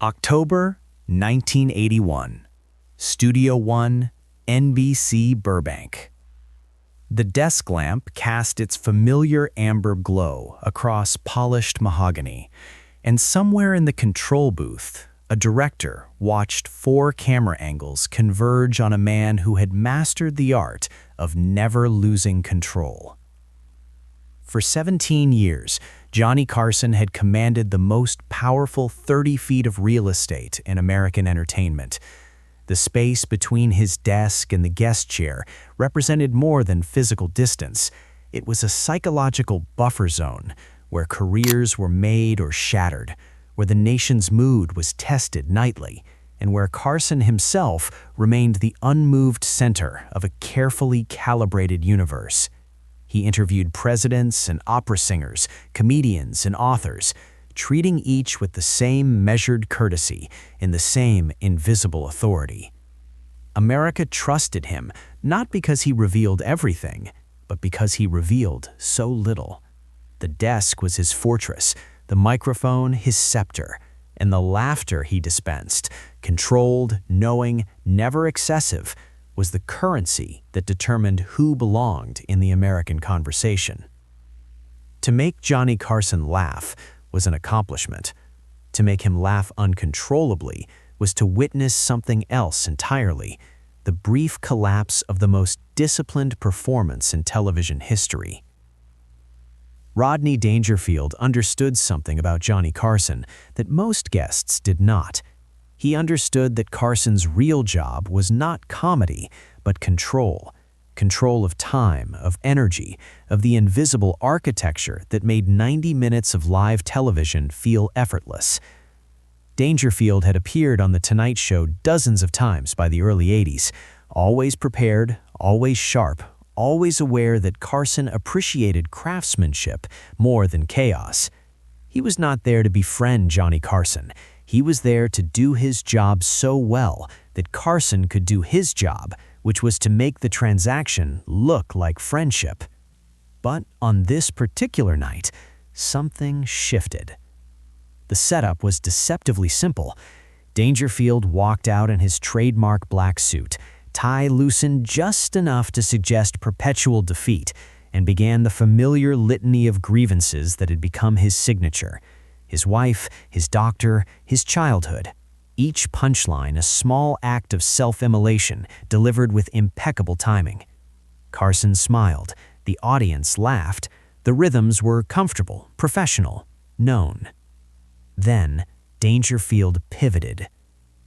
October 1981. Studio One, NBC Burbank. The desk lamp cast its familiar amber glow across polished mahogany, and somewhere in the control booth, a director watched 4 camera angles converge on a man who had mastered the art of never losing control. For 17 years, Johnny Carson had commanded the most powerful 30 feet of real estate in American entertainment. The space between his desk and the guest chair represented more than physical distance. It was a psychological buffer zone where careers were made or shattered, where the nation's mood was tested nightly, and where Carson himself remained the unmoved center of a carefully calibrated universe. He interviewed presidents and opera singers, comedians and authors, treating each with the same measured courtesy and the same invisible authority. America trusted him not because he revealed everything, but because he revealed so little. The desk was his fortress, the microphone his scepter, and the laughter he dispensed, controlled, knowing, never excessive, was the currency that determined who belonged in the American conversation. To make Johnny Carson laugh was an accomplishment. To make him laugh uncontrollably was to witness something else entirely, the brief collapse of the most disciplined performance in television history. Rodney Dangerfield understood something about Johnny Carson that most guests did not. He understood that Carson's real job was not comedy, but control. Control of time, of energy, of the invisible architecture that made 90 minutes of live television feel effortless. Dangerfield had appeared on The Tonight Show dozens of times by the early 80s, always prepared, always sharp, always aware that Carson appreciated craftsmanship more than chaos. He was not there to befriend Johnny Carson. He was there to do his job so well that Carson could do his job, which was to make the transaction look like friendship. But on this particular night, something shifted. The setup was deceptively simple. Dangerfield walked out in his trademark black suit, tie loosened just enough to suggest perpetual defeat, and began the familiar litany of grievances that had become his signature. His wife, his doctor, his childhood. Each punchline a small act of self-immolation delivered with impeccable timing. Carson smiled. The audience laughed. The rhythms were comfortable, professional, known. Then, Dangerfield pivoted.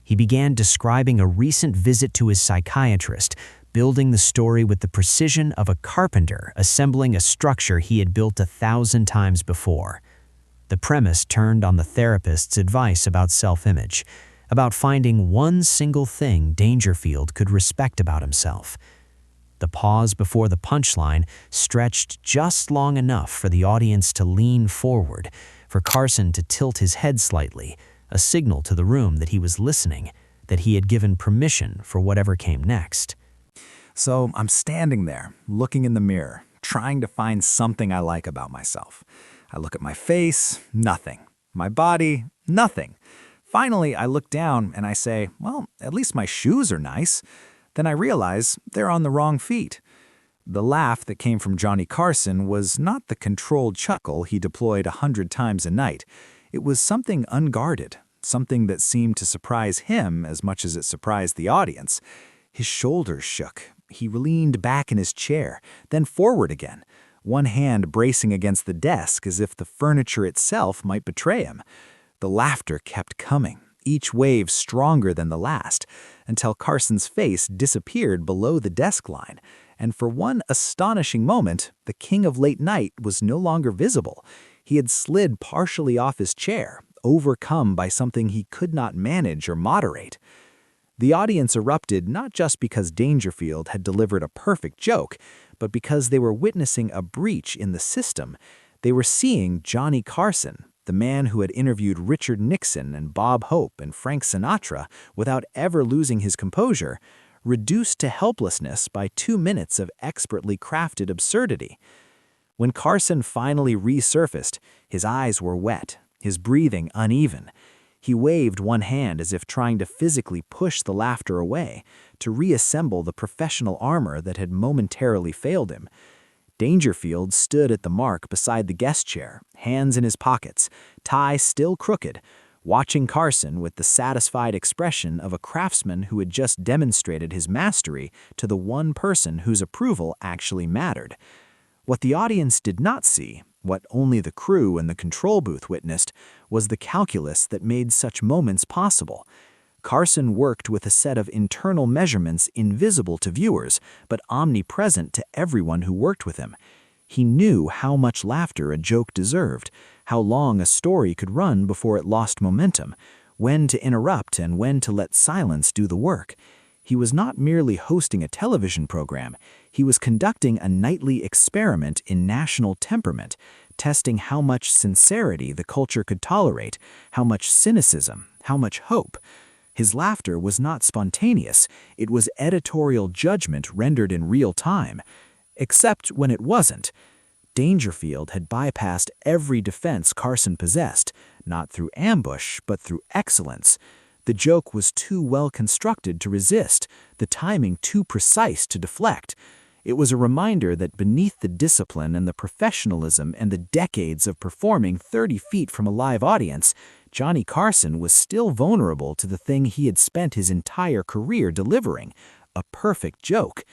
He began describing a recent visit to his psychiatrist, building the story with the precision of a carpenter assembling a structure he had built 1,000 times before. The premise turned on the therapist's advice about self-image, about finding one single thing Dangerfield could respect about himself. The pause before the punchline stretched just long enough for the audience to lean forward, for Carson to tilt his head slightly, a signal to the room that he was listening, that he had given permission for whatever came next. So I'm standing there, looking in the mirror, trying to find something I like about myself. I look at my face, nothing. My body, nothing. Finally, I look down and I say, well, at least my shoes are nice. Then I realize they're on the wrong feet. The laugh that came from Johnny Carson was not the controlled chuckle he deployed 100 times a night. It was something unguarded, something that seemed to surprise him as much as it surprised the audience. His shoulders shook. He leaned back in his chair, then forward again, one hand bracing against the desk as if the furniture itself might betray him. The laughter kept coming, each wave stronger than the last, until Carson's face disappeared below the desk line, and for one astonishing moment, the king of late night was no longer visible. He had slid partially off his chair, overcome by something he could not manage or moderate. The audience erupted not just because Dangerfield had delivered a perfect joke, but because they were witnessing a breach in the system. They were seeing Johnny Carson, the man who had interviewed Richard Nixon and Bob Hope and Frank Sinatra without ever losing his composure, reduced to helplessness by 2 minutes of expertly crafted absurdity. When Carson finally resurfaced, his eyes were wet, his breathing uneven. He waved one hand as if trying to physically push the laughter away, to reassemble the professional armor that had momentarily failed him. Dangerfield stood at the mark beside the guest chair, hands in his pockets, tie still crooked, watching Carson with the satisfied expression of a craftsman who had just demonstrated his mastery to the one person whose approval actually mattered. What the audience did not see, what only the crew and the control booth witnessed, was the calculus that made such moments possible. Carson worked with a set of internal measurements invisible to viewers, but omnipresent to everyone who worked with him. He knew how much laughter a joke deserved, how long a story could run before it lost momentum, when to interrupt and when to let silence do the work. He was not merely hosting a television program, he was conducting a nightly experiment in national temperament, testing how much sincerity the culture could tolerate, how much cynicism, how much hope. His laughter was not spontaneous, it was editorial judgment rendered in real time. Except when it wasn't. Dangerfield had bypassed every defense Carson possessed, not through ambush, but through excellence. The joke was too well constructed to resist, the timing too precise to deflect. It was a reminder that beneath the discipline and the professionalism and the decades of performing 30 feet from a live audience, Johnny Carson was still vulnerable to the thing he had spent his entire career delivering, a perfect joke.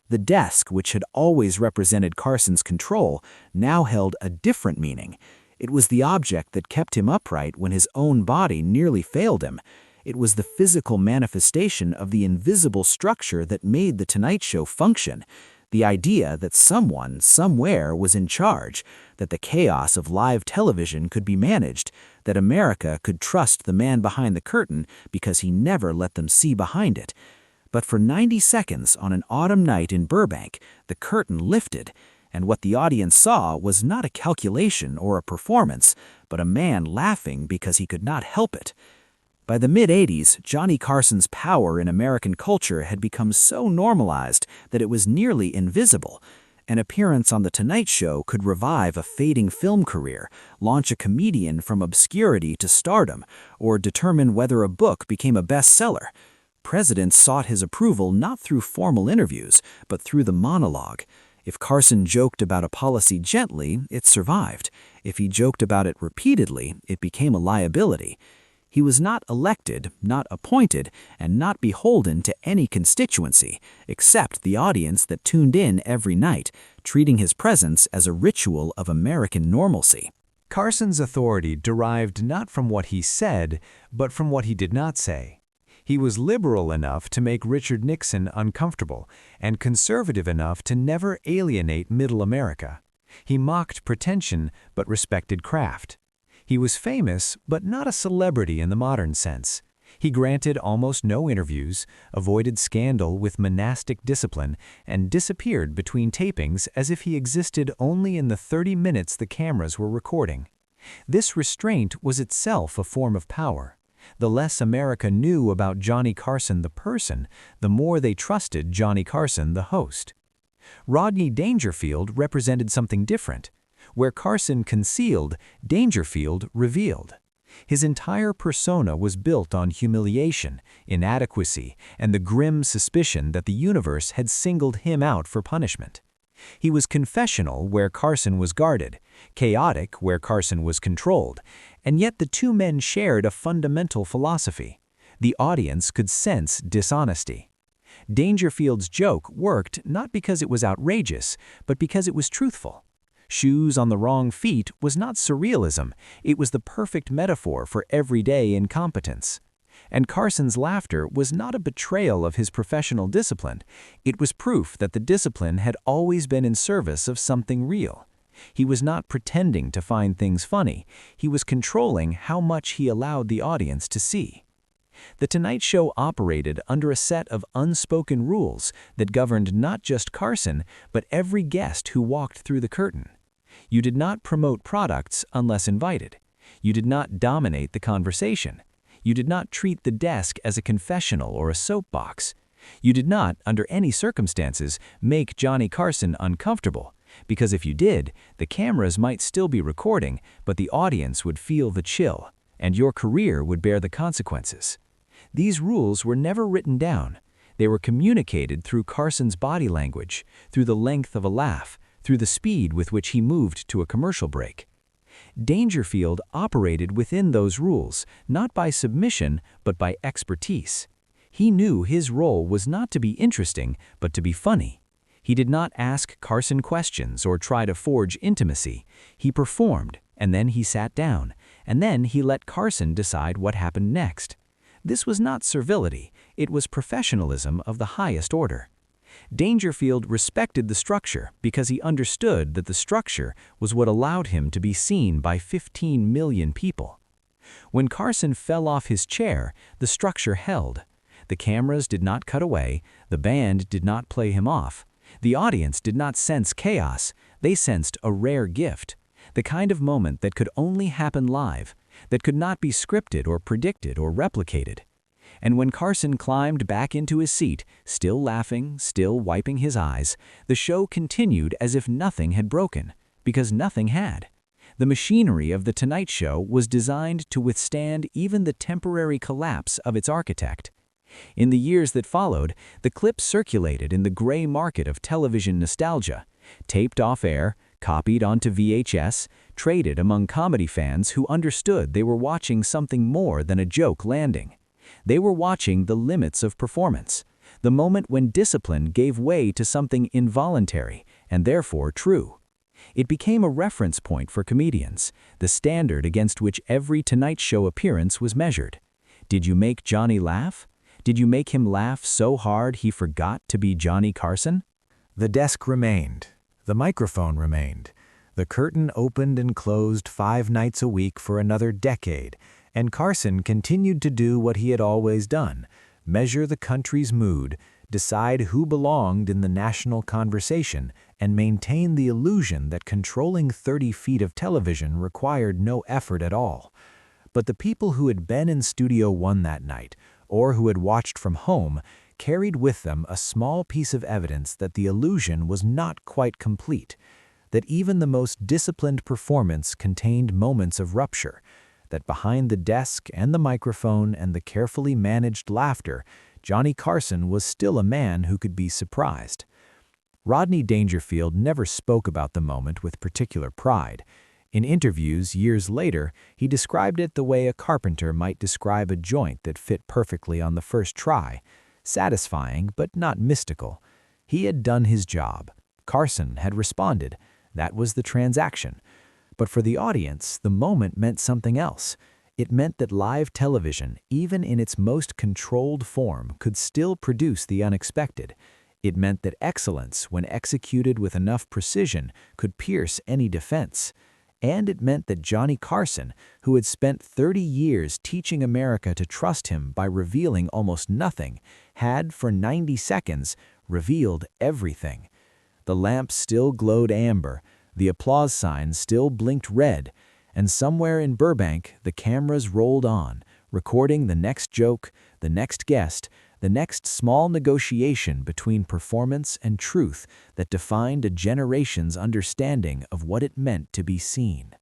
The desk, which had always represented Carson's control, now held a different meaning. It was the object that kept him upright when his own body nearly failed him. It was the physical manifestation of the invisible structure that made The Tonight Show function. The idea that someone, somewhere, was in charge, that the chaos of live television could be managed, that America could trust the man behind the curtain because he never let them see behind it. But for 90 seconds on an autumn night in Burbank, the curtain lifted, and what the audience saw was not a calculation or a performance, but a man laughing because he could not help it. By the mid-'80s, Johnny Carson's power in American culture had become so normalized that it was nearly invisible. An appearance on The Tonight Show could revive a fading film career, launch a comedian from obscurity to stardom, or determine whether a book became a bestseller. Presidents sought his approval not through formal interviews, but through the monologue. If Carson joked about a policy gently, it survived. If he joked about it repeatedly, it became a liability. He was not elected, not appointed, and not beholden to any constituency, except the audience that tuned in every night, treating his presence as a ritual of American normalcy. Carson's authority derived not from what he said, but from what he did not say. He was liberal enough to make Richard Nixon uncomfortable, and conservative enough to never alienate Middle America. He mocked pretension, but respected craft. He was famous, but not a celebrity in the modern sense. He granted almost no interviews, avoided scandal with monastic discipline, and disappeared between tapings as if he existed only in the 30 minutes the cameras were recording. This restraint was itself a form of power. The less America knew about Johnny Carson the person, the more they trusted Johnny Carson the host. Rodney Dangerfield represented something different. Where Carson concealed, Dangerfield revealed. His entire persona was built on humiliation, inadequacy, and the grim suspicion that the universe had singled him out for punishment. He was confessional where Carson was guarded, chaotic where Carson was controlled, and yet the two men shared a fundamental philosophy. The audience could sense dishonesty. Dangerfield's joke worked not because it was outrageous, but because it was truthful. Shoes on the wrong feet was not surrealism, it was the perfect metaphor for everyday incompetence. And Carson's laughter was not a betrayal of his professional discipline, it was proof that the discipline had always been in service of something real. He was not pretending to find things funny, he was controlling how much he allowed the audience to see. The Tonight Show operated under a set of unspoken rules that governed not just Carson, but every guest who walked through the curtain. You did not promote products unless invited. You did not dominate the conversation. You did not treat the desk as a confessional or a soapbox. You did not, under any circumstances, make Johnny Carson uncomfortable, because if you did, the cameras might still be recording, but the audience would feel the chill, and your career would bear the consequences. These rules were never written down. They were communicated through Carson's body language, through the length of a laugh, through the speed with which he moved to a commercial break. Dangerfield operated within those rules, not by submission, but by expertise. He knew his role was not to be interesting, but to be funny. He did not ask Carson questions or try to forge intimacy. He performed, and then he sat down, and then he let Carson decide what happened next. This was not servility, it was professionalism of the highest order. Dangerfield respected the structure because he understood that the structure was what allowed him to be seen by 15 million people. When Carson fell off his chair, the structure held. The cameras did not cut away, the band did not play him off. The audience did not sense chaos, they sensed a rare gift, the kind of moment that could only happen live, that could not be scripted or predicted or replicated. And when Carson climbed back into his seat, still laughing, still wiping his eyes, the show continued as if nothing had broken, because nothing had. The machinery of The Tonight Show was designed to withstand even the temporary collapse of its architect. In the years that followed, the clip circulated in the gray market of television nostalgia, taped off air, copied onto VHS, traded among comedy fans who understood they were watching something more than a joke landing. They were watching the limits of performance, the moment when discipline gave way to something involuntary and therefore true. It became a reference point for comedians, the standard against which every Tonight Show appearance was measured. Did you make Johnny laugh? Did you make him laugh so hard he forgot to be Johnny Carson? The desk remained. The microphone remained. The curtain opened and closed 5 nights a week for another decade, and Carson continued to do what he had always done: measure the country's mood, decide who belonged in the national conversation, and maintain the illusion that controlling 30 feet of television required no effort at all. But the people who had been in Studio One that night, or who had watched from home, carried with them a small piece of evidence that the illusion was not quite complete, that even the most disciplined performance contained moments of rupture, that behind the desk and the microphone and the carefully managed laughter, Johnny Carson was still a man who could be surprised. Rodney Dangerfield never spoke about the moment with particular pride. In interviews years later, he described it the way a carpenter might describe a joint that fit perfectly on the first try, satisfying but not mystical. He had done his job. Carson had responded. That was the transaction. But for the audience, the moment meant something else. It meant that live television, even in its most controlled form, could still produce the unexpected. It meant that excellence, when executed with enough precision, could pierce any defense. And it meant that Johnny Carson, who had spent 30 years teaching America to trust him by revealing almost nothing, had, for 90 seconds, revealed everything. The lamp still glowed amber, the applause sign still blinked red, and somewhere in Burbank the cameras rolled on, recording the next joke, the next guest, the next small negotiation between performance and truth that defined a generation's understanding of what it meant to be seen.